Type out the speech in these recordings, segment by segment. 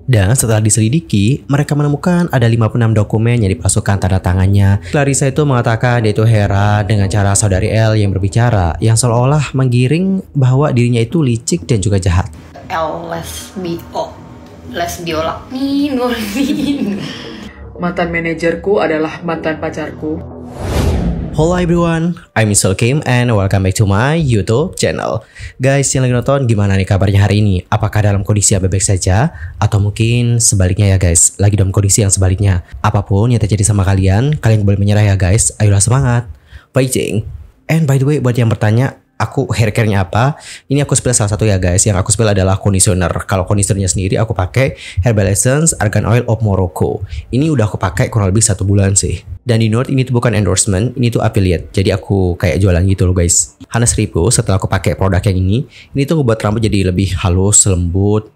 Dan setelah diselidiki, mereka menemukan ada 56 dokumen yang dipalsukan tanda tangannya. Clarissa itu mengatakan dia itu heran dengan cara saudari L yang berbicara, yang seolah-olah menggiring bahwa dirinya itu licik dan juga jahat. Lesbio Nino. Mantan manajerku adalah mantan pacarku. Hello everyone, I'm Mr. Kim and welcome back to my YouTube channel. Guys yang lagi nonton, gimana nih kabarnya hari ini? Apakah dalam kondisi yang baik saja? Atau mungkin sebaliknya ya guys, lagi dalam kondisi yang sebaliknya? Apapun yang terjadi sama kalian boleh menyerah ya guys. Ayolah semangat, fighting. And by the way, buat yang bertanya, aku hair care-nya apa? Ini aku spill salah satu ya guys. Yang aku spill adalah conditioner. Kalau conditionernya sendiri aku pakai Herbal Essence Argan Oil of Morocco. Ini udah aku pakai kurang lebih 1 bulan sih. Dan di note ini tuh bukan endorsement, ini tuh affiliate. Jadi aku kayak jualan gitu loh guys. Hana 1000 setelah aku pakai produk yang ini tuh ngebuat rambut jadi lebih halus, lembut,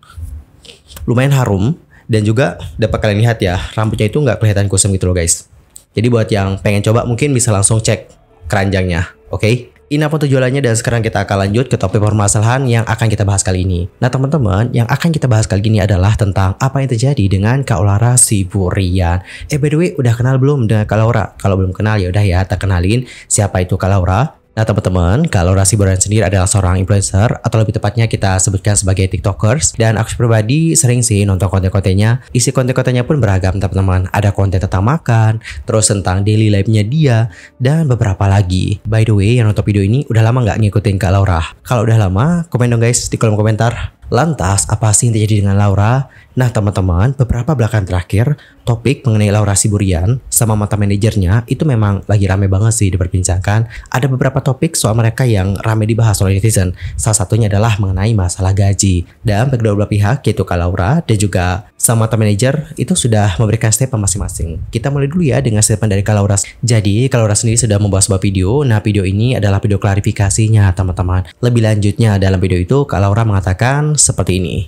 lumayan harum. Dan juga dapat kalian lihat ya, rambutnya itu nggak kelihatan kusam gitu loh guys. Jadi buat yang pengen coba mungkin bisa langsung cek keranjangnya, oke? Ini apa tujuannya, dan sekarang kita akan lanjut ke topik permasalahan yang akan kita bahas kali ini. Nah teman-teman, yang akan kita bahas kali ini adalah tentang apa yang terjadi dengan Kak Laura Siburian. By the way, udah kenal belum dengan Kak Laura? Kalau belum kenal ya udah ya, tak kenalin siapa itu Kak Laura. Nah teman-teman, Kak Laura Siburian sendiri adalah seorang influencer, atau lebih tepatnya kita sebutkan sebagai tiktokers. Dan aku pribadi sering sih nonton konten-kontennya. Isi konten-kontennya pun beragam teman-teman. Ada konten tentang makan, terus tentang daily life-nya dia, dan beberapa lagi. By the way, yang nonton video ini udah lama nggak ngikutin Kak Laura? Kalau udah lama, komen dong guys di kolom komentar. Lantas, apa sih yang terjadi dengan Laura? Nah teman-teman, beberapa belakangan terakhir, topik mengenai Laura Siburian sama mantan manajernya itu memang lagi rame banget sih diperbincangkan. Ada beberapa topik soal mereka yang rame dibahas oleh netizen. Salah satunya adalah mengenai masalah gaji. Dan kedua belah pihak, yaitu Kak Laura dan juga sama mantan manajer, itu sudah memberikan statement masing-masing. Kita mulai dulu ya dengan statement dari Kak Laura. Jadi, Kak Laura sendiri sudah membuat sebuah video. Nah, video ini adalah video klarifikasinya teman-teman. Lebih lanjutnya dalam video itu, Kak Laura mengatakan seperti ini.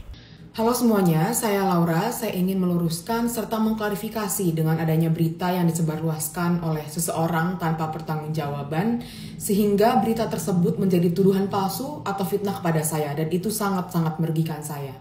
Halo semuanya, saya Laura. Saya ingin meluruskan serta mengklarifikasi dengan adanya berita yang disebarluaskan oleh seseorang tanpa pertanggungjawaban, sehingga berita tersebut menjadi tuduhan palsu atau fitnah kepada saya, dan itu sangat-sangat merugikan saya.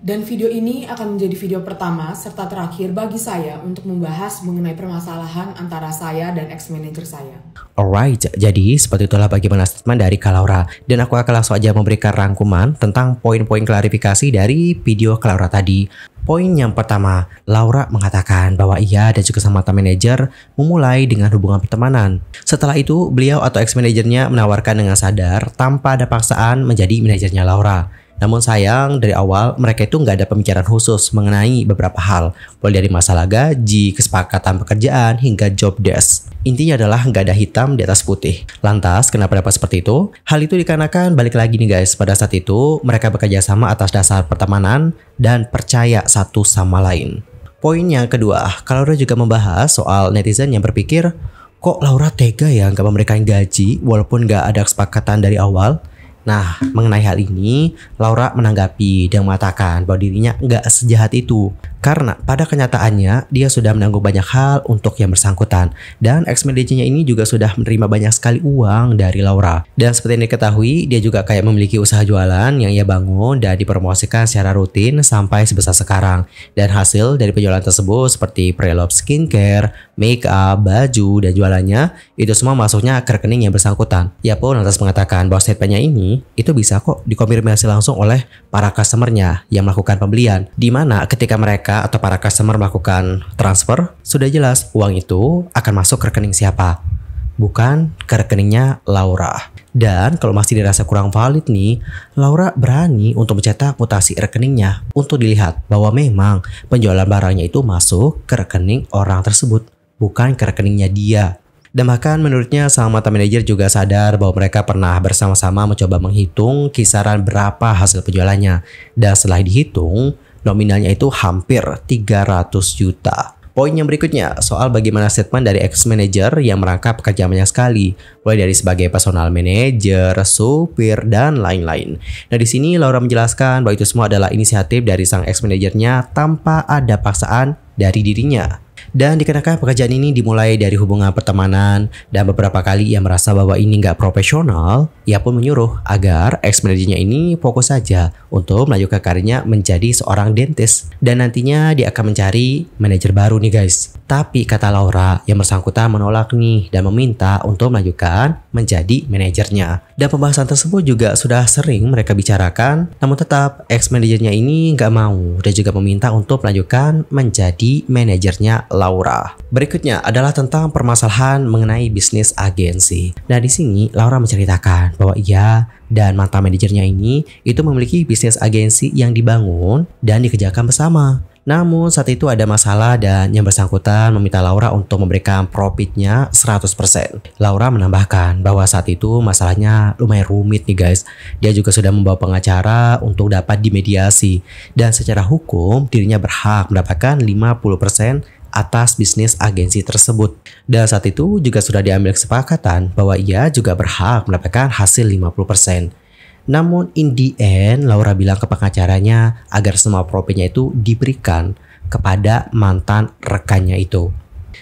Dan video ini akan menjadi video pertama serta terakhir bagi saya untuk membahas mengenai permasalahan antara saya dan ex-manager saya. Alright, jadi seperti itulah bagaimana statement dari Kak Laura. Dan aku akan langsung aja memberikan rangkuman tentang poin-poin klarifikasi dari video Kak Laura tadi. Poin yang pertama, Laura mengatakan bahwa ia dan juga sang mantan manajer memulai dengan hubungan pertemanan. Setelah itu, beliau atau ex-manajernya menawarkan dengan sadar tanpa ada paksaan menjadi manajernya Laura. Namun sayang, dari awal mereka itu nggak ada pembicaraan khusus mengenai beberapa hal, mulai dari masalah gaji, kesepakatan pekerjaan, hingga job desk. Intinya adalah nggak ada hitam di atas putih. Lantas, kenapa dapat seperti itu? Hal itu dikarenakan balik lagi nih guys, pada saat itu mereka bekerja sama atas dasar pertemanan dan percaya satu sama lain. Poin yang kedua, Kak Laura juga membahas soal netizen yang berpikir, kok Laura tega ya nggak memberikan gaji walaupun nggak ada kesepakatan dari awal? Nah, mengenai hal ini, Laura menanggapi dan mengatakan bahwa dirinya nggak sejahat itu. Karena pada kenyataannya, dia sudah menanggung banyak hal untuk yang bersangkutan. Dan ex-manajernya ini juga sudah menerima banyak sekali uang dari Laura. Dan seperti yang diketahui, dia juga kayak memiliki usaha jualan yang ia bangun dan dipromosikan secara rutin sampai sebesar sekarang. Dan hasil dari penjualan tersebut seperti pre-love skincare, make up, baju, dan jualannya, itu semua masuknya ke rekening yang bersangkutan. Ia pun lantas mengatakan bahwa statementnya ini, itu bisa kok dikonfirmasi langsung oleh para customernya yang melakukan pembelian. Dimana ketika mereka atau para customer melakukan transfer, sudah jelas uang itu akan masuk ke rekening siapa, bukan ke rekeningnya Laura. Dan kalau masih dirasa kurang valid nih, Laura berani untuk mencetak mutasi rekeningnya untuk dilihat bahwa memang penjualan barangnya itu masuk ke rekening orang tersebut, bukan ke rekeningnya dia. Dan bahkan menurutnya sang mantan manajer juga sadar bahwa mereka pernah bersama-sama mencoba menghitung kisaran berapa hasil penjualannya. Dan setelah dihitung, nominalnya itu hampir 300 juta. Poin yang berikutnya soal bagaimana statement dari ex-manager yang merangkap pekerjaan banyak sekali, mulai dari sebagai personal manager, supir, dan lain-lain. Nah di sini Laura menjelaskan bahwa itu semua adalah inisiatif dari sang ex-manajernya tanpa ada paksaan dari dirinya. Dan dikarenakan pekerjaan ini dimulai dari hubungan pertemanan dan beberapa kali ia merasa bahwa ini nggak profesional, ia pun menyuruh agar ex-manajernya ini fokus saja untuk melanjutkan karirnya menjadi seorang dentist. Dan nantinya dia akan mencari manajer baru nih guys. Tapi kata Laura, yang bersangkutan menolak nih dan meminta untuk melanjutkan menjadi manajernya. Dan pembahasan tersebut juga sudah sering mereka bicarakan, namun tetap ex-manajernya ini nggak mau dan juga meminta untuk melanjutkan menjadi manajernya Laura. Berikutnya adalah tentang permasalahan mengenai bisnis agensi. Nah di sini Laura menceritakan bahwa ia dan mantan manajernya ini itu memiliki bisnis agensi yang dibangun dan dikerjakan bersama. Namun saat itu ada masalah dan yang bersangkutan meminta Laura untuk memberikan profitnya 100%. Laura menambahkan bahwa saat itu masalahnya lumayan rumit nih guys. Dia juga sudah membawa pengacara untuk dapat dimediasi. Dan secara hukum dirinya berhak mendapatkan 50% atas bisnis agensi tersebut. Dan saat itu juga sudah diambil kesepakatan bahwa ia juga berhak mendapatkan hasil 50%. Namun in the end Laura bilang ke pengacaranya agar semua profitnya itu diberikan kepada mantan rekannya itu.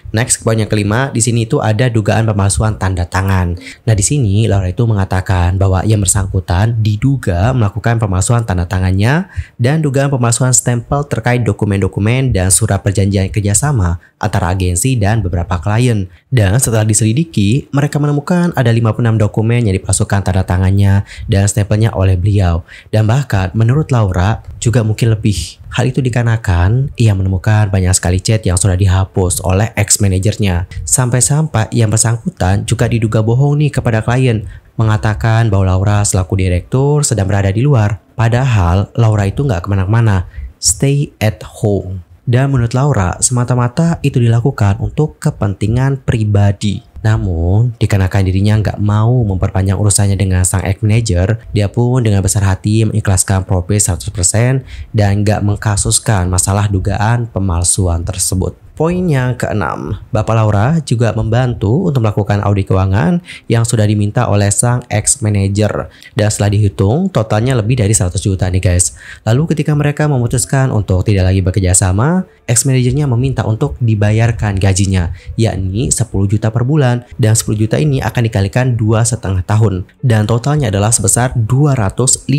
Next, poin yang kelima, di sini itu ada dugaan pemalsuan tanda tangan. Nah, di sini Laura itu mengatakan bahwa yang bersangkutan diduga melakukan pemalsuan tanda tangannya dan dugaan pemalsuan stempel terkait dokumen-dokumen dan surat perjanjian kerjasama antara agensi dan beberapa klien. Dan setelah diselidiki, mereka menemukan ada 56 dokumen yang dipalsukan tanda tangannya dan stempelnya oleh beliau. Dan bahkan menurut Laura juga mungkin lebih. Hal itu dikarenakan ia menemukan banyak sekali chat yang sudah dihapus oleh ex-manajernya. Sampai-sampai yang bersangkutan juga diduga bohong nih kepada klien, mengatakan bahwa Laura selaku direktur sedang berada di luar. Padahal Laura itu nggak kemana-mana, stay at home. Dan menurut Laura, semata-mata itu dilakukan untuk kepentingan pribadi. Namun, dikarenakan dirinya nggak mau memperpanjang urusannya dengan sang ex-manager, dia pun dengan besar hati mengikhlaskan profit 100% dan nggak mengkasuskan masalah dugaan pemalsuan tersebut. Poin yang keenam, Bapak Laura juga membantu untuk melakukan audit keuangan yang sudah diminta oleh sang ex-manager. Dan setelah dihitung, totalnya lebih dari 100 juta nih guys. Lalu ketika mereka memutuskan untuk tidak lagi bekerja sama, ex-manajernya meminta untuk dibayarkan gajinya, yakni 10 juta per bulan. Dan 10 juta ini akan dikalikan 2,5 tahun. Dan totalnya adalah sebesar 250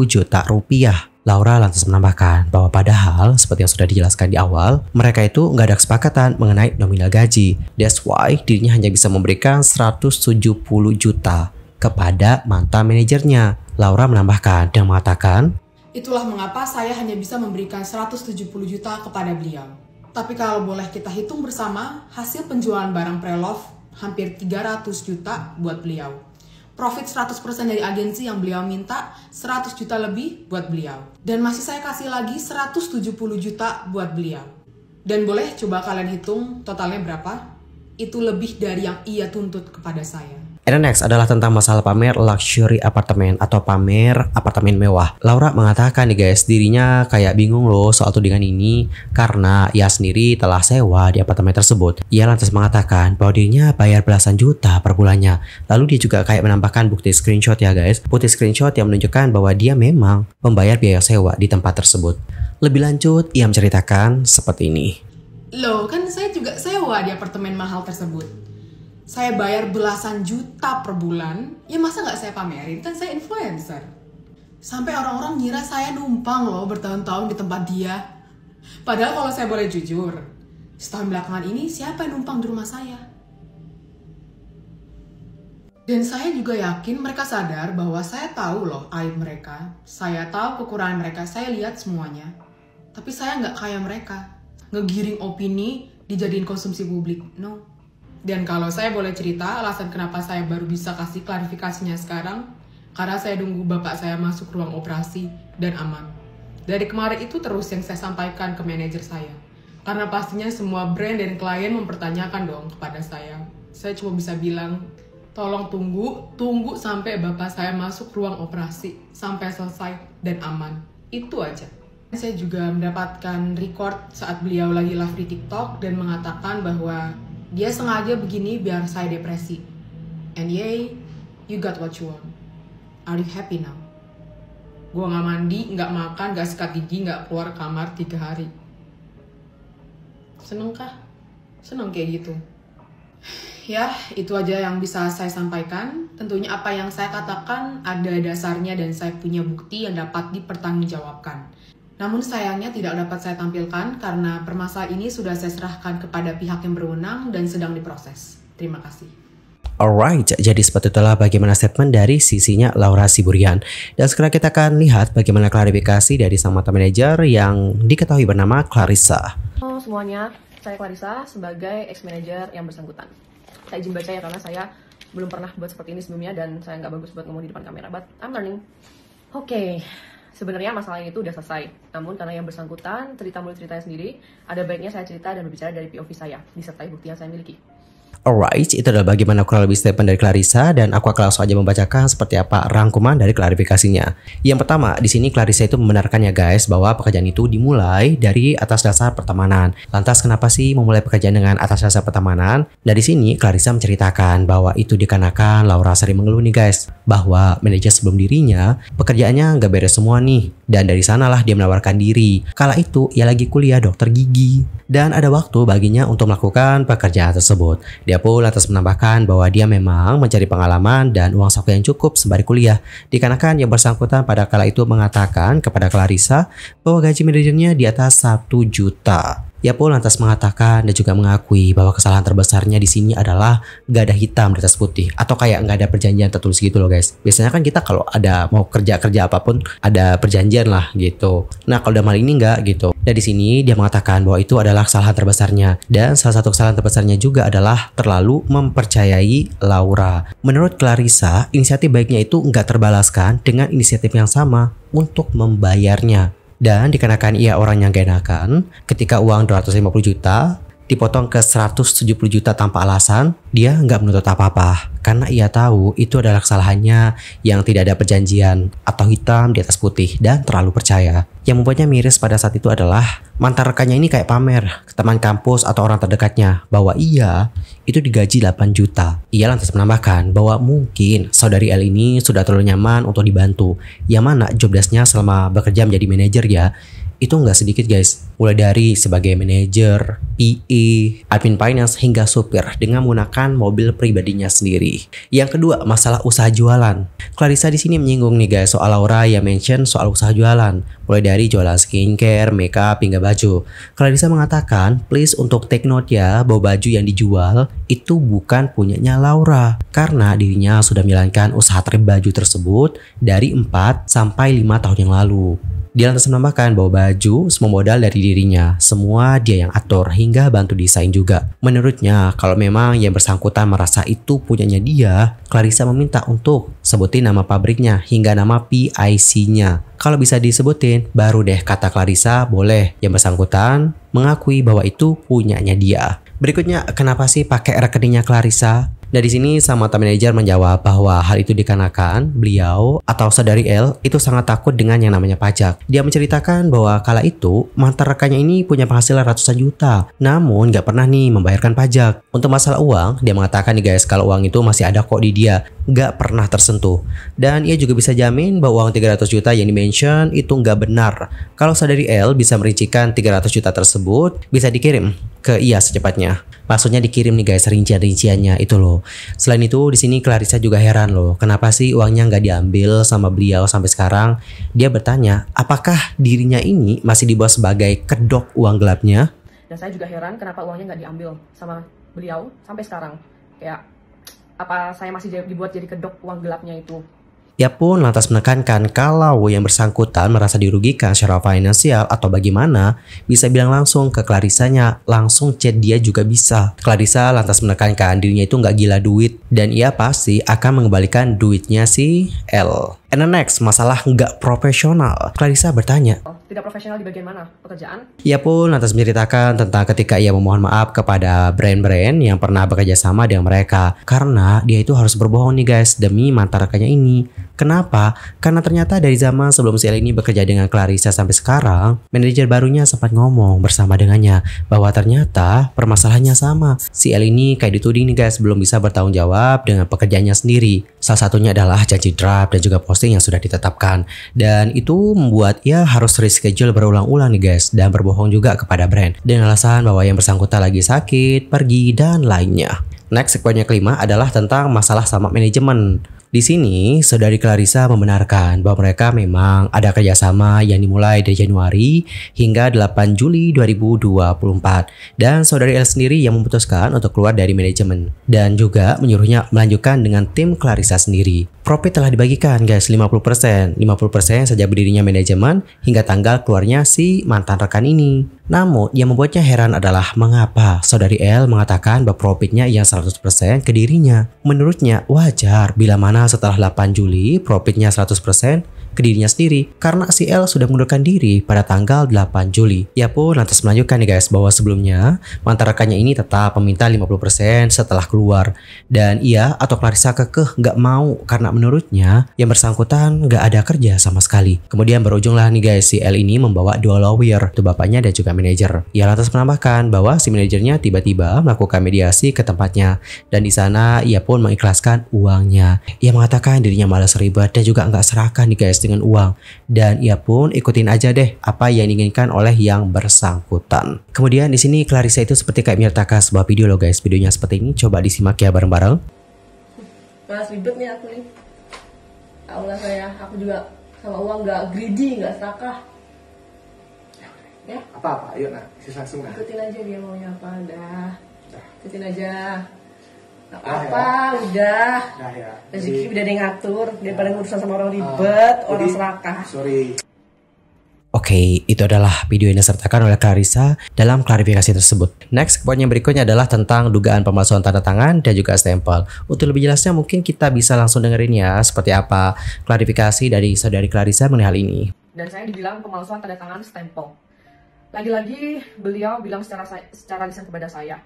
juta rupiah. Laura lantas menambahkan bahwa padahal seperti yang sudah dijelaskan di awal, mereka itu nggak ada kesepakatan mengenai nominal gaji. That's why dirinya hanya bisa memberikan 170 juta kepada mantan manajernya. Laura menambahkan dan mengatakan, itulah mengapa saya hanya bisa memberikan 170 juta kepada beliau. Tapi kalau boleh kita hitung bersama, hasil penjualan barang pre-love hampir 300 juta buat beliau. Profit 100% dari agensi yang beliau minta 100 juta lebih buat beliau. Dan masih saya kasih lagi 170 juta buat beliau. Dan boleh coba kalian hitung totalnya berapa? Itu lebih dari yang ia tuntut kepada saya. And next adalah tentang masalah pamer luxury apartemen atau pamer apartemen mewah. Laura mengatakan nih guys, dirinya kayak bingung loh soal tudingan ini karena ia sendiri telah sewa di apartemen tersebut. Ia lantas mengatakan bahwa dirinya bayar belasan juta per bulannya. Lalu dia juga kayak menambahkan bukti screenshot ya guys. Bukti screenshot yang menunjukkan bahwa dia memang membayar biaya sewa di tempat tersebut. Lebih lanjut, ia menceritakan seperti ini. Loh, kan saya juga sewa di apartemen mahal tersebut. Saya bayar belasan juta per bulan, ya masa nggak saya pamerin? Kan saya influencer. Sampai orang-orang ngira saya numpang loh bertahun-tahun di tempat dia. Padahal kalau saya boleh jujur, setahun belakangan ini siapa yang numpang di rumah saya? Dan saya juga yakin mereka sadar bahwa saya tahu loh aib mereka. Saya tahu kekurangan mereka, saya lihat semuanya. Tapi saya nggak kayak mereka, ngegiring opini dijadiin konsumsi publik, no. Dan kalau saya boleh cerita, alasan kenapa saya baru bisa kasih klarifikasinya sekarang, karena saya nunggu bapak saya masuk ruang operasi dan aman. Dari kemarin itu terus yang saya sampaikan ke manajer saya. Karena pastinya semua brand dan klien mempertanyakan dong kepada saya. Saya cuma bisa bilang, tolong tunggu sampai bapak saya masuk ruang operasi, sampai selesai dan aman. Itu aja. Saya juga mendapatkan record saat beliau lagi live di TikTok dan mengatakan bahwa dia sengaja begini biar saya depresi. And yay, you got what you want. Are you happy now? Gue gak mandi, gak makan, gak sikat gigi, gak keluar kamar 3 hari. Seneng kah? Seneng kayak gitu. Ya, itu aja yang bisa saya sampaikan. Tentunya apa yang saya katakan ada dasarnya dan saya punya bukti yang dapat dipertanggungjawabkan. Namun sayangnya tidak dapat saya tampilkan karena permasalahan ini sudah saya serahkan kepada pihak yang berwenang dan sedang diproses. Terima kasih. Alright, jadi seperti itulah bagaimana statement dari sisinya Laura Siburian. Dan sekarang kita akan lihat bagaimana klarifikasi dari sang mantan manajer yang diketahui bernama Clarissa. Halo semuanya, saya Clarissa sebagai ex-manager yang bersangkutan. Saya izin baca ya karena saya belum pernah buat seperti ini sebelumnya dan saya nggak bagus buat ngomong di depan kamera, but I'm learning. Oke, sebenarnya masalah ini itu udah selesai. Namun karena yang bersangkutan cerita mulut ceritanya sendiri, ada baiknya saya cerita dan berbicara dari POV saya, disertai bukti yang saya miliki. Alright, itu adalah bagaimana kurang lebih statement dari Clarissa dan aku akan langsung aja membacakan seperti apa rangkuman dari klarifikasinya. Yang pertama, di sini Clarissa itu membenarkan ya guys bahwa pekerjaan itu dimulai dari atas dasar pertemanan. Lantas kenapa sih memulai pekerjaan dengan atas dasar pertemanan? Dari sini Clarissa menceritakan bahwa itu dikarenakan Laura sering mengeluh nih guys, bahwa manajer sebelum dirinya pekerjaannya nggak beres semua nih. Dan dari sanalah dia menawarkan diri. Kala itu ia lagi kuliah dokter gigi dan ada waktu baginya untuk melakukan pekerjaan tersebut. Dia pun lantas menambahkan bahwa dia memang mencari pengalaman dan uang saku yang cukup sembari kuliah. Dikarenakan yang bersangkutan pada kala itu mengatakan kepada Clarissa bahwa gaji manajernya di atas 1 juta. Ia pun lantas mengatakan dan juga mengakui bahwa kesalahan terbesarnya di sini adalah gak ada hitam di atas putih atau kayak gak ada perjanjian tertulis gitu loh guys. Biasanya kan kita kalau ada mau kerja apapun ada perjanjian lah gitu. Nah kalau dalam hal ini enggak gitu. Dan di sini dia mengatakan bahwa itu adalah kesalahan terbesarnya dan salah satu kesalahan terbesarnya juga adalah terlalu mempercayai Laura. Menurut Clarissa, inisiatif baiknya itu nggak terbalaskan dengan inisiatif yang sama untuk membayarnya. Dan dikarenakan ia orang yang gak enakan, ketika uang 250 juta dipotong ke 170 juta tanpa alasan, dia nggak menuntut apa-apa. Karena ia tahu itu adalah kesalahannya yang tidak ada perjanjian atau hitam di atas putih dan terlalu percaya. Yang membuatnya miris pada saat itu adalah mantan rekannya ini kayak pamer ke teman kampus atau orang terdekatnya bahwa ia itu digaji 8 juta. Ia lantas menambahkan bahwa mungkin saudari L ini sudah terlalu nyaman untuk dibantu. Yang mana job desk-nya selama bekerja menjadi manajer ya, itu nggak sedikit guys. Mulai dari sebagai manajer, PA, admin finance hingga supir dengan menggunakan mobil pribadinya sendiri. Yang kedua, masalah usaha jualan. Clarissa di sini menyinggung nih guys soal Laura yang mention soal usaha jualan. Mulai dari jualan skincare, makeup hingga baju. Clarissa mengatakan, please untuk take note ya bahwa baju yang dijual itu bukan punyanya Laura. Karena dirinya sudah menjalankan usaha baju tersebut dari 4 sampai 5 tahun yang lalu. Dia lantas menambahkan bahwa baju semua modal dari dirinya, semua dia yang atur hingga bantu desain juga. Menurutnya, kalau memang yang bersangkutan merasa itu punyanya dia, Clarissa meminta untuk sebutin nama pabriknya hingga nama PIC-nya. Kalau bisa disebutin, baru deh kata Clarissa boleh yang bersangkutan mengakui bahwa itu punyanya dia. Berikutnya, kenapa sih pakai rekeningnya Clarissa? Nah di sini sang mantan manajer menjawab bahwa hal itu dikarenakan beliau atau saudari L itu sangat takut dengan yang namanya pajak. Dia menceritakan bahwa kala itu mantan rekannya ini punya penghasilan ratusan juta, namun gak pernah nih membayarkan pajak. Untuk masalah uang, dia mengatakan nih guys kalau uang itu masih ada kok di dia, gak pernah tersentuh. Dan ia juga bisa jamin bahwa uang 300 juta yang di-mention itu gak benar. Kalau saudari L bisa merincikan 300 juta tersebut bisa dikirim ke ia secepatnya. Maksudnya dikirim nih guys rincian-rinciannya itu loh. Selain itu di sini Clarissa juga heran loh, kenapa sih uangnya nggak diambil sama beliau sampai sekarang? Dia bertanya, apakah dirinya ini masih dibawa sebagai kedok uang gelapnya? Dan saya juga heran kenapa uangnya nggak diambil sama beliau sampai sekarang. Kayak apa saya masih dibuat jadi kedok uang gelapnya itu? Ia pun lantas menekankan kalau yang bersangkutan merasa dirugikan secara finansial atau bagaimana, bisa bilang langsung ke Clarissanya, langsung chat dia juga bisa. Clarissa lantas menekankan dirinya itu nggak gila duit dan ia pasti akan mengembalikan duitnya si L. And the next, masalah nggak profesional. Clarissa bertanya, tidak profesional di bagian mana pekerjaan? Ia pun lantas menceritakan tentang ketika ia memohon maaf kepada brand-brand yang pernah bekerja sama dengan mereka. Karena dia itu harus berbohong nih guys demi mantan rekannya ini. Kenapa? Karena ternyata dari zaman sebelum si El ini bekerja dengan Clarissa sampai sekarang, manajer barunya sempat ngomong bersama dengannya bahwa ternyata permasalahannya sama. Si El ini kayak dituding nih guys, belum bisa bertanggung jawab dengan pekerjaannya sendiri. Salah satunya adalah janji draft dan juga posting yang sudah ditetapkan. Dan itu membuat ia harus reschedule berulang-ulang nih guys, dan berbohong juga kepada brand dengan alasan bahwa yang bersangkutan lagi sakit, pergi, dan lainnya. Next, poin yang kelima adalah tentang masalah sama manajemen. Di sini, saudari Clarissa membenarkan bahwa mereka memang ada kerjasama yang dimulai dari Januari hingga 8 Juli 2024. Dan saudari El sendiri yang memutuskan untuk keluar dari manajemen. Dan juga menyuruhnya melanjutkan dengan tim Clarissa sendiri. Profit telah dibagikan guys, 50%. 50% sejak berdirinya manajemen hingga tanggal keluarnya si mantan rekan ini. Namun, yang membuatnya heran adalah mengapa saudari El mengatakan bahwa profitnya yang 100% ke dirinya. Menurutnya, wajar bila mana setelah 8 Juli profitnya 100% ke dirinya sendiri karena si El sudah mengundurkan diri pada tanggal 8 Juli. Ia pun lantas melanjutkan nih guys bahwa sebelumnya mantan rekannya ini tetap meminta 50% setelah keluar dan ia atau Clarissa kekeh nggak mau karena menurutnya yang bersangkutan nggak ada kerja sama sekali. Kemudian berujunglah nih guys si El ini membawa dua lawyer, itu bapaknya dan juga manajer. Ia lantas menambahkan bahwa si manajernya tiba-tiba melakukan mediasi ke tempatnya dan di sana ia pun mengikhlaskan uangnya. Ia mengatakan dirinya malas ribet dan juga nggak serakah nih guys dengan uang dan ia pun ikutin aja deh apa yang diinginkan oleh yang bersangkutan. Kemudian di sini Clarissa itu seperti kayak menyertakan sebuah video loh guys. Videonya seperti ini, coba disimak ya bareng-bareng. Malas ribet nih aku nih. Allah saya, aku juga sama uang nggak greedy, nggak serakah. Ya? Apa-apa, ayo nah, langsung nah. Ikutin aja dia maunya apa, udah. Ikutin aja. Apa, udah. Nah ya. Rezeki udah ada yang ngatur, daripada ngurusan sama orang ribet, orang serakah. Sorry. Oke, itu adalah video yang disertakan oleh Clarissa dalam klarifikasi tersebut. Next, poin yang berikutnya adalah tentang dugaan pemalsuan tanda tangan dan juga stempel. Untuk lebih jelasnya mungkin kita bisa langsung dengerin ya seperti apa klarifikasi dari saudari Clarissa mengenai hal ini. Dan saya dibilang pemalsuan tanda tangan stempel. Lagi-lagi beliau bilang secara lisan kepada saya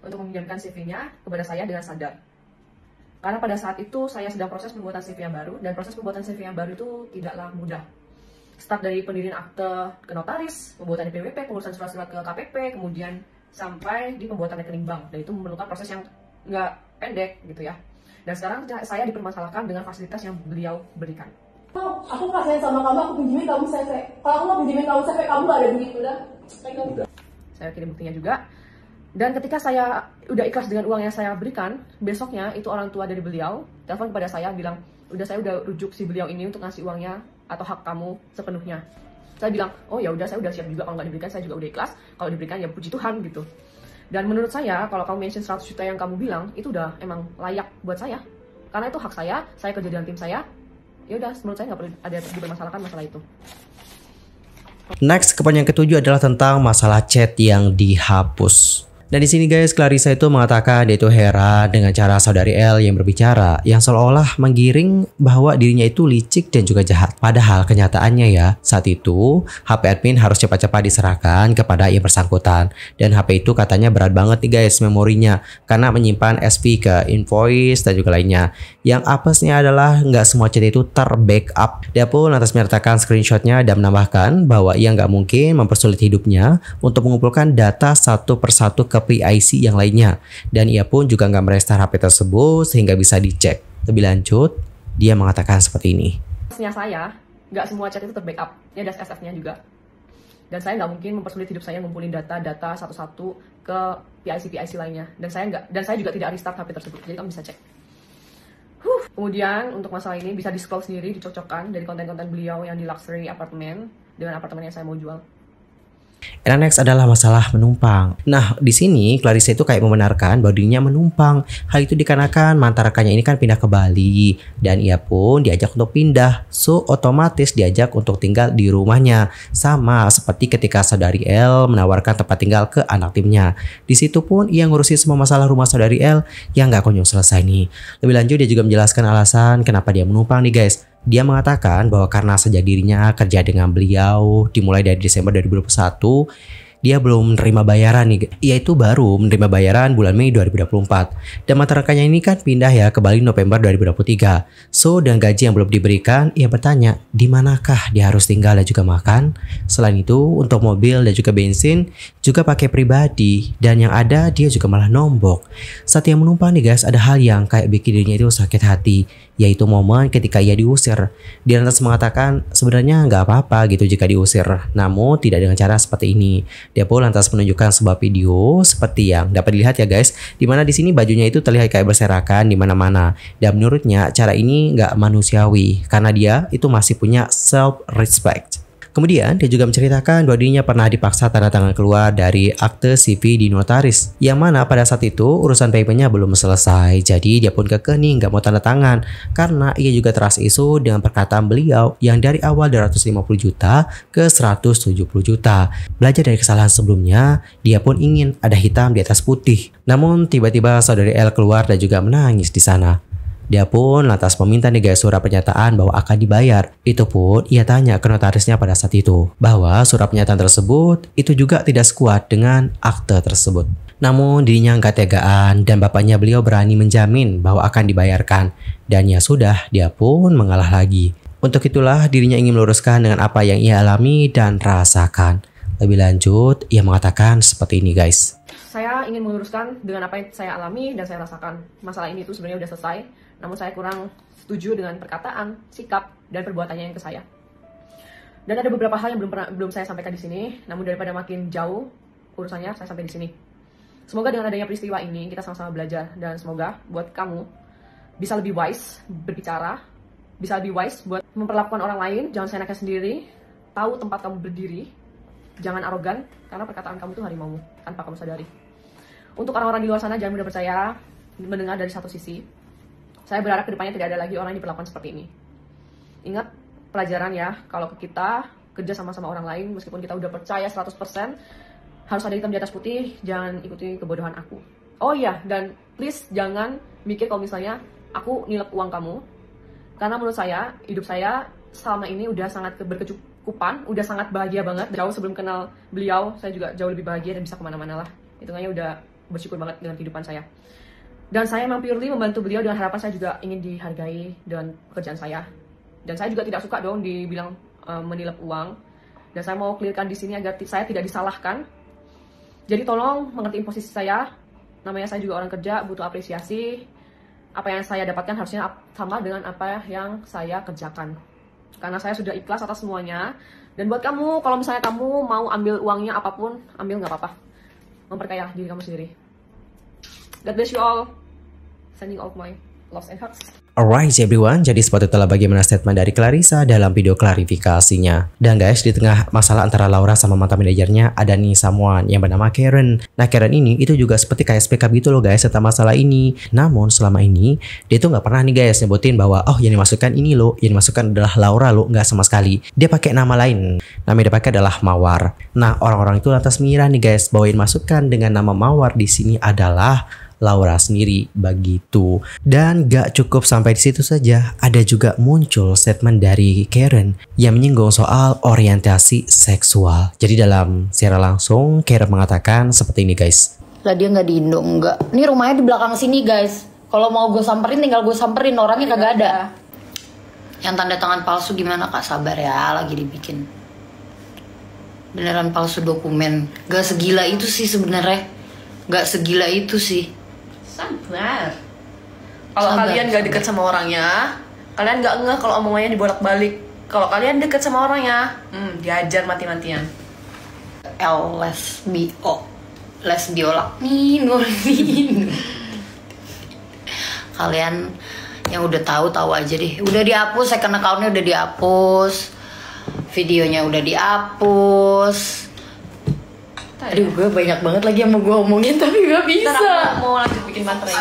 untuk meminjamkan CV-nya kepada saya dengan sadar. Karena pada saat itu saya sedang proses pembuatan CV yang baru dan proses pembuatan CV yang baru itu tidaklah mudah. Start dari pendirian akte ke notaris, pembuatan PWP, pengurusan surat-surat ke KPP, kemudian sampai di pembuatan rekening bank. Dan itu memerlukan proses yang nggak pendek gitu ya. Dan sekarang saya dipermasalahkan dengan fasilitas yang beliau berikan. Aku kasihan sama kamu, aku pinjemin kamu CV. Kalau aku mau pinjemin kamu CV, kamu gak ada duit, udah. Saya kirim buktinya juga. Dan ketika saya udah ikhlas dengan uang yang saya berikan, besoknya itu orang tua dari beliau telepon kepada saya bilang, saya udah rujuk si beliau ini untuk ngasih uangnya atau hak kamu sepenuhnya. Saya bilang, oh ya udah, saya udah siap juga, kalau nggak diberikan saya juga udah ikhlas. Kalau diberikan ya puji Tuhan gitu. Dan menurut saya kalau kamu mention 100 juta yang kamu bilang itu udah emang layak buat saya. Karena itu hak saya kerja dengan tim saya. Ya udah, menurut saya nggak perlu ada dipermasalahkan masalah itu. Next, poin yang ketujuh adalah tentang masalah chat yang dihapus. Dan di sini guys, Clarissa itu mengatakan dia itu heran dengan cara saudari El yang berbicara, yang seolah-olah menggiring bahwa dirinya itu licik dan juga jahat. Padahal kenyataannya ya, saat itu HP admin harus cepat-cepat diserahkan kepada yang bersangkutan. Dan HP itu katanya berat banget nih guys memorinya, karena menyimpan SV ke invoice dan juga lainnya. Yang apesnya adalah nggak semua chat itu terbackup. Dia pun lantas menyertakan screenshotnya dan menambahkan bahwa ia nggak mungkin mempersulit hidupnya untuk mengumpulkan data satu persatu ke PIC yang lainnya, dan ia pun juga nggak merestart HP tersebut sehingga bisa dicek. Lebih lanjut, dia mengatakan seperti ini. Saya nggak semua chat itu terbackup, ini ada SF-nya juga. Dan saya nggak mungkin mempersulit hidup saya ngumpulin data-data satu-satu ke PIC lainnya. Dan saya juga tidak restart HP tersebut, jadi kamu bisa cek. Kemudian untuk masalah ini bisa di-scroll sendiri, dicocokkan dari konten-konten beliau yang di luxury apartemen dengan apartemen yang saya mau jual. And next adalah masalah menumpang. Nah, di sini Clarissa itu kayak membenarkan bahwa dirinya menumpang. Hal itu dikarenakan mantan rekannya ini kan pindah ke Bali dan ia pun diajak untuk pindah. So, otomatis diajak untuk tinggal di rumahnya. Sama seperti ketika saudari El menawarkan tempat tinggal ke anak timnya. Di situ pun ia ngurusin semua masalah rumah saudari El yang nggak kunjung selesai nih. Lebih lanjut dia juga menjelaskan alasan kenapa dia menumpang nih guys. Dia mengatakan bahwa karena sejak dirinya kerja dengan beliau dimulai dari Desember 2021, dia belum menerima bayaran nih. Ia itu baru menerima bayaran bulan Mei 2024. Dan mantan rekannya ini kan pindah ya ke Bali November 2023. So, dengan gaji yang belum diberikan, ia bertanya, di manakah dia harus tinggal dan juga makan? Selain itu, untuk mobil dan juga bensin, juga pakai pribadi. Dan yang ada, dia juga malah nombok. Saat ia menumpang nih guys, ada hal yang kayak bikin dirinya itu sakit hati. Yaitu momen ketika ia diusir. Dia lantas mengatakan, sebenarnya nggak apa-apa gitu jika diusir. Namun, tidak dengan cara seperti ini. Dia pun lantas menunjukkan sebuah video seperti yang dapat dilihat ya guys, dimana di sini bajunya itu terlihat kayak berserakan di mana-mana. Dan menurutnya cara ini nggak manusiawi karena dia itu masih punya self respect. Kemudian dia juga menceritakan bahwa dirinya pernah dipaksa tanda tangan keluar dari akte CV di notaris, yang mana pada saat itu urusan paymentnya belum selesai. Jadi dia pun kekeh nih nggak mau tanda tangan karena ia juga teras isu dengan perkataan beliau yang dari awal 250 juta ke 170 juta. Belajar dari kesalahan sebelumnya, dia pun ingin ada hitam di atas putih. Namun tiba-tiba saudari L keluar dan juga menangis di sana. Dia pun lantas meminta nih guys surat pernyataan bahwa akan dibayar. Itu pun ia tanya ke notarisnya pada saat itu bahwa surat pernyataan tersebut itu juga tidak sekuat dengan akte tersebut. Namun dirinya nggak tegaan dan bapaknya beliau berani menjamin bahwa akan dibayarkan. Dan ya sudah, dia pun mengalah lagi. Untuk itulah dirinya ingin meluruskan dengan apa yang ia alami dan rasakan. Lebih lanjut, ia mengatakan seperti ini guys. Saya ingin meluruskan dengan apa yang saya alami dan saya rasakan. Masalah ini tuh sebenarnya udah selesai, namun saya kurang setuju dengan perkataan, sikap, dan perbuatannya yang ke saya. Dan ada beberapa hal yang belum saya sampaikan di sini, namun daripada makin jauh urusannya, saya sampai di sini. Semoga dengan adanya peristiwa ini kita sama-sama belajar, dan semoga buat kamu bisa lebih wise berbicara, bisa lebih wise buat memperlakukan orang lain, jangan seenaknya sendiri, tahu tempat kamu berdiri, jangan arogan, karena perkataan kamu tuh harimaumu tanpa kamu sadari. Untuk orang-orang di luar sana, jangan mudah percaya mendengar dari satu sisi. Saya berharap kedepannya tidak ada lagi orang yang diperlakukan seperti ini. Ingat pelajaran ya, kalau kita kerja sama-sama orang lain, meskipun kita udah percaya 100%, harus ada hitam di atas putih, jangan ikuti kebodohan aku. Oh iya, dan please jangan mikir kalau misalnya aku nilep uang kamu. Karena menurut saya, hidup saya selama ini udah sangat berkecukupan, udah sangat bahagia banget. Jauh sebelum kenal beliau, saya juga jauh lebih bahagia dan bisa kemana-mana lah. Hitungannya udah bersyukur banget dengan kehidupan saya. Dan saya memang purely membantu beliau dengan harapan saya juga ingin dihargai dengan pekerjaan saya. Dan saya juga tidak suka dong dibilang menilep uang. Dan saya mau clearkan di sini agar saya tidak disalahkan. Jadi tolong mengerti posisi saya. Namanya saya juga orang kerja, butuh apresiasi. Apa yang saya dapatkan harusnya sama dengan apa yang saya kerjakan. Karena saya sudah ikhlas atas semuanya. Dan buat kamu, kalau misalnya kamu mau ambil uangnya apapun, ambil nggak apa-apa. Memperkaya diri kamu sendiri. God bless you all. Sending all my loves and hugs. Alright everyone, jadi seperti itulah bagaimana statement dari Clarissa dalam video klarifikasinya. Dan guys, di tengah masalah antara Laura sama mantan manajernya, ada nih someone yang bernama Karen. Nah Karen ini itu juga seperti kayak speak up gitu loh guys tentang masalah ini. Namun selama ini, dia tuh nggak pernah nih guys nyebutin bahwa oh yang dimasukkan ini loh, yang dimasukkan adalah Laura loh, nggak sama sekali. Dia pakai nama lain, nama yang dia pakai adalah Mawar. Nah orang-orang itu lantas mengira nih guys bahwa yang dimasukkan dengan nama Mawar di sini adalah Laura sendiri begitu. Dan gak cukup sampai di situ saja, ada juga muncul statement dari Karen yang menyinggung soal orientasi seksual. Jadi dalam secara langsung Karen mengatakan seperti ini guys. Lah dia nggak di Indo, enggak. Ini rumahnya di belakang sini guys. Kalau mau gue samperin tinggal gue samperin, orangnya kagak ada. Yang tanda tangan palsu gimana kak? Sabar ya, lagi dibikin. Beneran palsu dokumen. Gak segila itu sih sebenarnya. Gak segila itu sih. Sabar. Kalau kalian gak deket sama orangnya, kalian gak ngeh kalau omongannya dibolak-balik. Kalau kalian deket sama orangnya, diajar mati-matian. LSBO, lesbiolak nih Nurdin. Kalian yang udah tahu aja deh. Udah dihapus, second account-nya udah dihapus, videonya udah dihapus. Aduh, gue banyak banget lagi yang mau gue omongin tapi gak bisa. Kita mau lanjut bikin materai.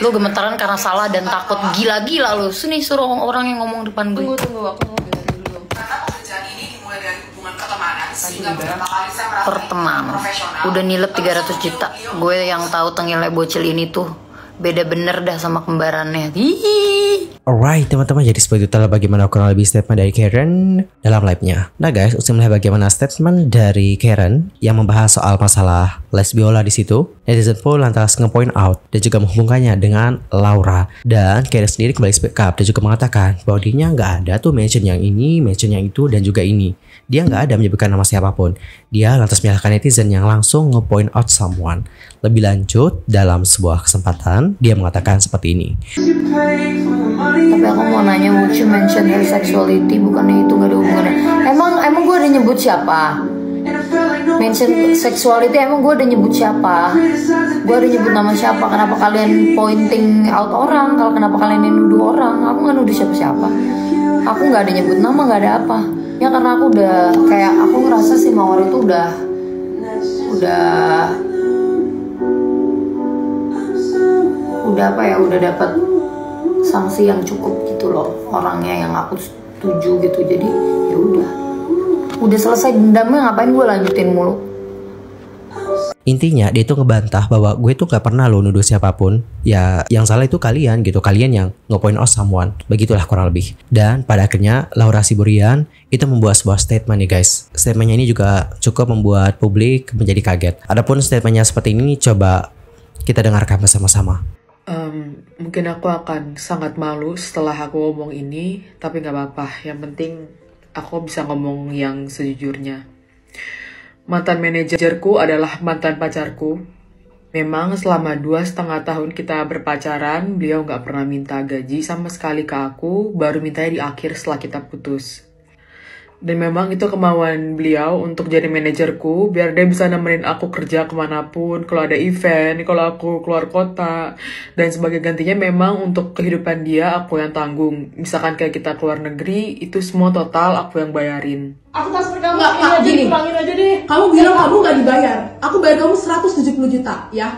Lu gemetaran karena salah dan takut. Gila-gila lu. Sini suruh orang yang ngomong depan gue. Tunggu, aku mau dengerin dulu. Karena pekerjaan ini dimulai dari hubungan pertemanan, sehingga beberapa kali saya merasa Pertemanan profesional. udah nilep 300 juta. Gue yang tahu tengilnya bocil ini tuh beda bener dah sama kembarannya. Hihi. Alright teman-teman, jadi seperti itulah bagaimana kurang lebih statement dari Karen dalam live-nya. Nah guys, usai melihat bagaimana statement dari Karen yang membahas soal masalah lesbiola di situ, netizen pun lantas nge-point out dan juga menghubungkannya dengan Laura. Dan Karen sendiri kembali speak up dan juga mengatakan bahwa dirinya nggak ada tuh mention yang ini, mention yang itu, dan juga ini. Dia nggak ada menyebutkan nama siapapun. Dia lantas menyalahkan netizen yang langsung nge-point out someone. Lebih lanjut, dalam sebuah kesempatan, dia mengatakan seperti ini. Tapi aku mau nanya, would you mention her sexuality? Bukannya itu gak ada hubungannya. Emang gue udah nyebut siapa? Mention sexuality emang gue udah nyebut siapa? Gue udah nyebut nama siapa? Kenapa kalian pointing out orang? Kalau kenapa kalian nuduh orang? Aku gak nuduh siapa-siapa. Aku gak ada nyebut nama, gak ada apa. Ya karena aku udah kayak, aku ngerasa si Mawar itu udah apa ya, udah dapat sanksi yang cukup gitu loh, orangnya yang aku setuju gitu. Jadi ya udah selesai dendamnya, ngapain gue lanjutin mulu. Intinya dia tuh ngebantah bahwa gue tuh gak pernah lo nuduh siapapun. Ya yang salah itu kalian gitu, kalian yang nge-point out someone. Begitulah kurang lebih. Dan pada akhirnya Laura Siburian itu membuat sebuah statement nih guys. Statementnya ini juga cukup membuat publik menjadi kaget. Adapun statementnya seperti ini, coba kita dengarkan bersama-sama. Mungkin aku akan sangat malu setelah aku ngomong ini, tapi gak apa-apa. Yang penting aku bisa ngomong yang sejujurnya. Mantan manajerku adalah mantan pacarku. Memang selama 2,5 tahun kita berpacaran, beliau gak pernah minta gaji sama sekali ke aku, baru mintanya di akhir setelah kita putus. Dan memang itu kemauan beliau untuk jadi manajerku, biar dia bisa nemenin aku kerja kemanapun, kalau ada event, kalau aku keluar kota. Dan sebagai gantinya memang untuk kehidupan dia, aku yang tanggung. Misalkan kayak kita keluar negeri, itu semua total aku yang bayarin. Aku transfer kamu, Nggak, Kak, gini. kurangin aja deh. Kamu bilang kamu nggak dibayar. Aku bayar kamu 170 juta, ya.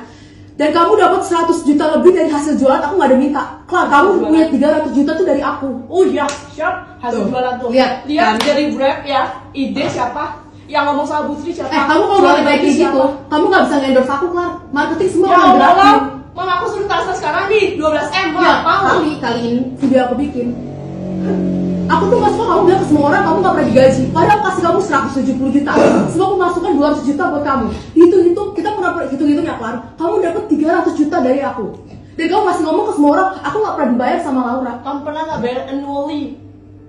Dan kamu dapat 100 juta lebih dari hasil jualan, aku nggak ada minta. Kelar, kamu punya 300 juta tuh dari aku. Oh iya, siap. Hasil Tuh, jualan tuh. lihat, Lihat kan? dari Grab ya. Ide siapa? Yang ngomong sama Putri siapa? Kamu kalau Jualan mau kayak lagi gitu, kamu nggak bisa ngendorse aku, Kelar. Marketing semua Ya orang Allah, gerakin. Mama aku suruh transfer sekarang nih 12M. Ya, Mau? kali ini video aku bikin. Aku tuh gak suka kamu bilang ke semua orang kamu gak pernah digaji. Padahal aku kasih kamu 170 juta. Semua aku masukkan 200 juta buat kamu. Hitung-hitung, kita pernah hitung-hitung ya, Kelar. Kamu dapat 300 juta dari aku. Dan kamu masih ngomong ke semua orang, aku gak pernah dibayar sama Laura. Kamu pernah nggak bayar annually?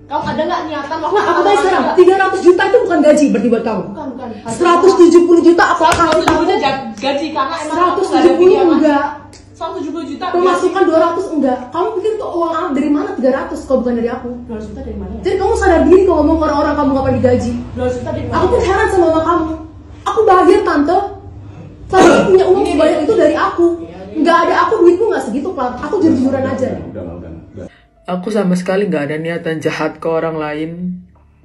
Kamu ada nggak niatan waktu Nah, aku tanya sekarang, 300 juta itu bukan gaji berarti buat kamu. Bukan. 170 juta aku kasih 170 kamu. juta gaji karena emang aku nggak ada 170 video mas. enggak. 170 juta. Pemasukan 200 enggak. Kamu pikir tuh uang anak dari mana 300 kalau bukan dari aku? 200 juta dari mana ya? Jadi kamu sadar diri kalau ngomong ke orang-orang kamu gak pernah digaji. 200 juta dari mana? Aku pun heran sama mama kamu. Aku bahagia tante. Tante punya uang sebanyak itu dari aku. Nggak ada aku duitku nggak segitu, Klar. Aku jujur-jujuran aja. Aku sama sekali gak ada niatan jahat ke orang lain.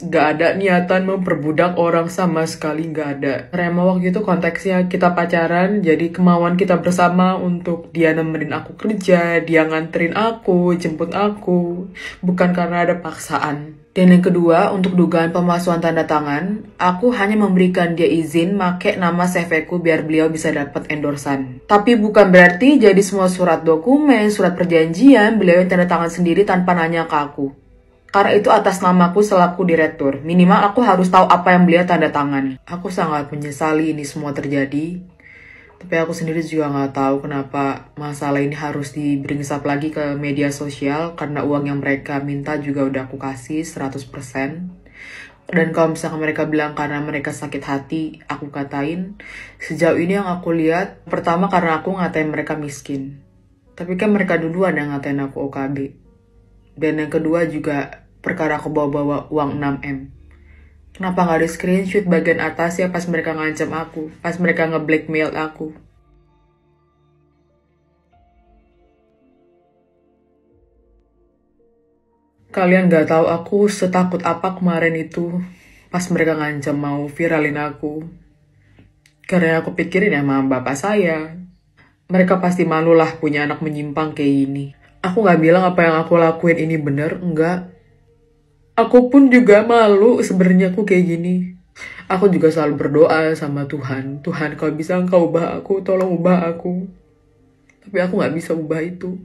Gak ada niatan memperbudak orang sama sekali, gak ada. Karena waktu itu konteksnya kita pacaran, jadi kemauan kita bersama untuk dia nemenin aku kerja, dia nganterin aku, jemput aku. Bukan karena ada paksaan. Dan yang kedua, untuk dugaan pemalsuan tanda tangan, aku hanya memberikan dia izin make nama CV ku biar beliau bisa dapat endorsan. Tapi bukan berarti jadi semua surat dokumen, surat perjanjian, beliau yang tanda tangan sendiri tanpa nanya ke aku. Karena itu atas namaku selaku direktur. Minimal aku harus tahu apa yang beliau tanda tangan. Aku sangat menyesali ini semua terjadi. Tapi aku sendiri juga nggak tahu kenapa masalah ini harus diberingsap lagi ke media sosial. Karena uang yang mereka minta juga udah aku kasih 100%. Dan kalau misalkan mereka bilang karena mereka sakit hati, aku katain. Sejauh ini yang aku lihat, pertama karena aku ngatain mereka miskin. Tapi kan mereka duluan yang ngatain aku OKB. Dan yang kedua juga perkara aku bawa-bawa uang 6M. Kenapa nggak di screenshot bagian atasnya pas mereka ngancam aku, pas mereka nge-blackmail aku. Kalian nggak tahu aku setakut apa kemarin itu pas mereka ngancam mau viralin aku. Karena aku pikirin emang bapak saya. Mereka pasti malu lah punya anak menyimpang kayak gini. Aku nggak bilang apa yang aku lakuin ini bener, enggak. Aku pun juga malu sebenarnya aku kayak gini. Aku juga selalu berdoa sama Tuhan. Tuhan, kalau bisa engkau ubah aku, tolong ubah aku. Tapi aku nggak bisa ubah itu.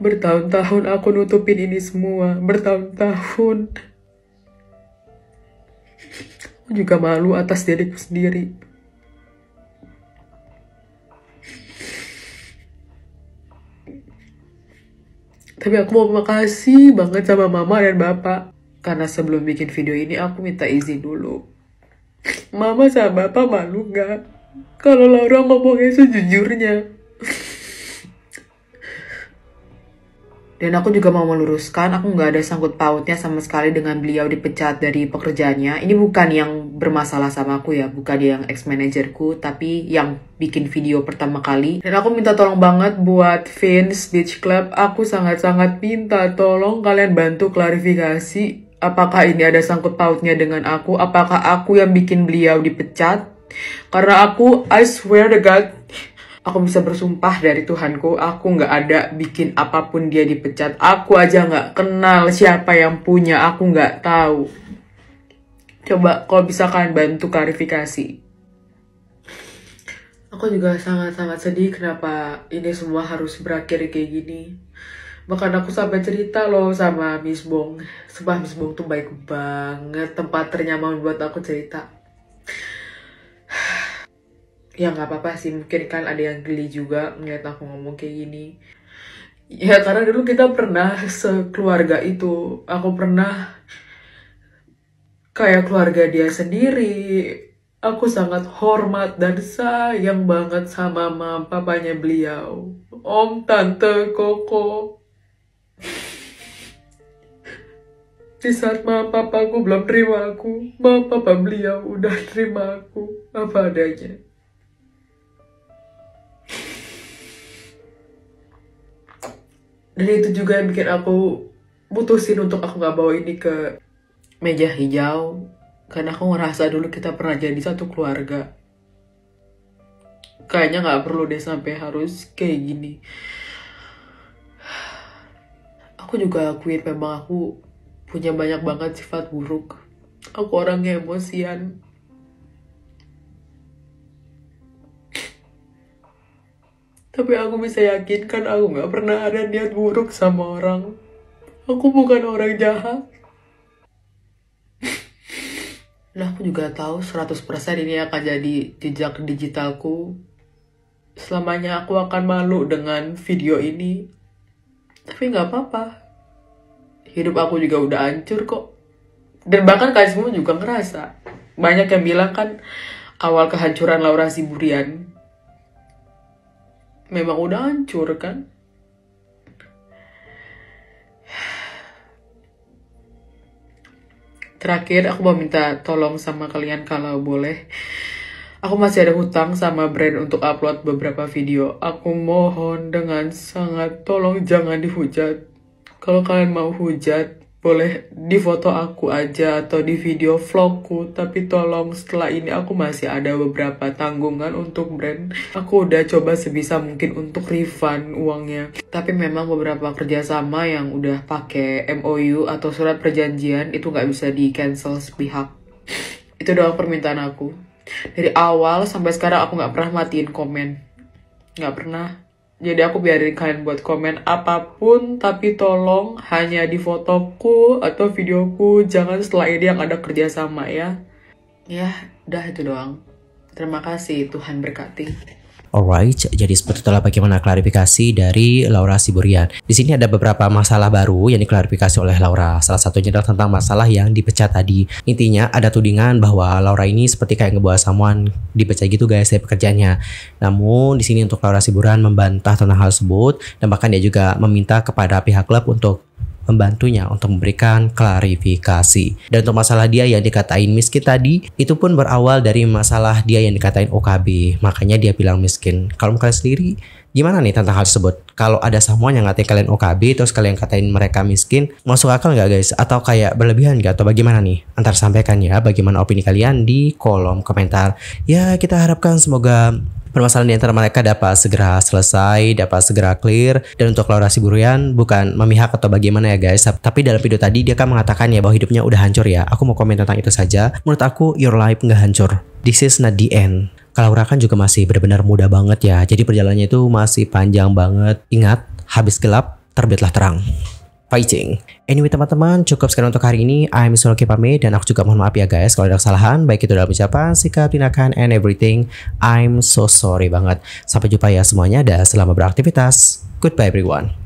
Bertahun-tahun aku nutupin ini semua. Bertahun-tahun. Aku juga malu atas diriku sendiri. Tapi aku mau makasih banget sama mama dan bapak. Karena sebelum bikin video ini aku minta izin dulu. Mama sama bapak malu gak? Kalau Laura ngomongnya sejujurnya. Dan aku juga mau meluruskan, aku nggak ada sangkut pautnya sama sekali dengan beliau dipecat dari pekerjaannya. Ini bukan yang bermasalah sama aku ya, bukan yang ex-managerku, tapi yang bikin video pertama kali. Dan aku minta tolong banget buat Vince Beach Club, aku sangat-sangat minta tolong kalian bantu klarifikasi. Apakah ini ada sangkut pautnya dengan aku? Apakah aku yang bikin beliau dipecat? Karena aku, I swear to God, aku bisa bersumpah dari Tuhanku, aku nggak ada bikin apapun dia dipecat. Aku aja nggak kenal siapa yang punya, aku nggak tahu. Coba kalau bisa kalian bantu klarifikasi. Aku juga sangat-sangat sedih kenapa ini semua harus berakhir kayak gini. Bahkan aku sampai cerita loh sama Miss Bong. Sumpah Miss Bong tuh baik banget, tempat ternyaman buat aku cerita. Ya nggak apa-apa sih, mungkin kan ada yang geli juga ngeliat aku ngomong kayak gini. Ya karena dulu kita pernah sekeluarga itu. Aku pernah kayak keluarga dia sendiri. Aku sangat hormat dan sayang banget sama mama papanya beliau. Om, tante, koko. Di saat mama papaku belum terima aku, mama papa beliau udah terima aku apa adanya. Dan itu juga yang bikin aku putusin untuk aku gak bawa ini ke meja hijau. Karena aku ngerasa dulu kita pernah jadi satu keluarga. Kayaknya gak perlu deh sampai harus kayak gini. Aku juga akuin memang aku punya banyak banget sifat buruk. Aku orangnya emosian. Tapi aku bisa yakinkan aku gak pernah ada niat buruk sama orang. Aku bukan orang jahat. Nah aku juga tahu 100% ini akan jadi jejak digitalku. Selamanya aku akan malu dengan video ini. Tapi gak apa-apa. Hidup aku juga udah hancur kok. Dan bahkan kalian semua juga ngerasa. Banyak yang bilang kan awal kehancuran Laura Siburian memang udah hancur kan. Terakhir aku mau minta tolong sama kalian kalau boleh. Aku masih ada hutang sama brand untuk upload beberapa video. Aku mohon dengan sangat tolong jangan dihujat. Kalau kalian mau hujat, boleh di foto aku aja atau di video vlogku. Tapi tolong setelah ini aku masih ada beberapa tanggungan untuk brand. Aku udah coba sebisa mungkin untuk refund uangnya. Tapi memang beberapa kerjasama yang udah pakai MOU atau surat perjanjian itu nggak bisa di cancel sepihak. Itu doang permintaan aku. Dari awal sampai sekarang aku nggak pernah matiin komen. Nggak pernah. Jadi aku biarin kalian buat komen apapun, tapi tolong hanya di fotoku atau videoku, jangan setelah ini yang ada kerjasama ya. Ya, udah itu doang. Terima kasih, Tuhan berkati. Alright, jadi seperti itulah bagaimana klarifikasi dari Laura Siburian. Di sini ada beberapa masalah baru yang diklarifikasi oleh Laura. Salah satunya adalah tentang masalah yang dipecat tadi. Intinya ada tudingan bahwa Laura ini seperti kayak ngebawa someone dipecat gitu guys dari pekerjaannya. Namun di sini untuk Laura Siburian membantah tentang hal tersebut dan bahkan dia juga meminta kepada pihak klub untuk membantunya untuk memberikan klarifikasi. Dan untuk masalah dia yang dikatain miskin tadi, itu pun berawal dari masalah dia yang dikatain OKB. Makanya dia bilang miskin. Kalau kalian sendiri, gimana nih tentang hal tersebut? Kalau ada someone yang ngatain kalian OKB, terus kalian katain mereka miskin, masuk akal nggak guys? Atau kayak berlebihan nggak? Atau bagaimana nih? Antar sampaikan ya bagaimana opini kalian di kolom komentar. Ya kita harapkan semoga permasalahan di antara mereka dapat segera selesai, dapat segera clear. Dan untuk Laura Siburian bukan memihak atau bagaimana ya guys. Tapi dalam video tadi dia kan mengatakan ya bahwa hidupnya udah hancur ya. Aku mau komen tentang itu saja. Menurut aku your life nggak hancur. This is not the end. Kalau Laura kan juga masih benar-benar muda banget ya. Jadi perjalanannya itu masih panjang banget. Ingat, habis gelap terbitlah terang. Fighting. Anyway teman-teman, cukup sekian untuk hari ini. I'm Sulki pamit dan aku juga mohon maaf ya guys kalau ada kesalahan, baik itu dalam ucapan, sikap, tindakan, and everything. I'm so sorry banget. Sampai jumpa ya semuanya dan selamat beraktivitas. Goodbye everyone.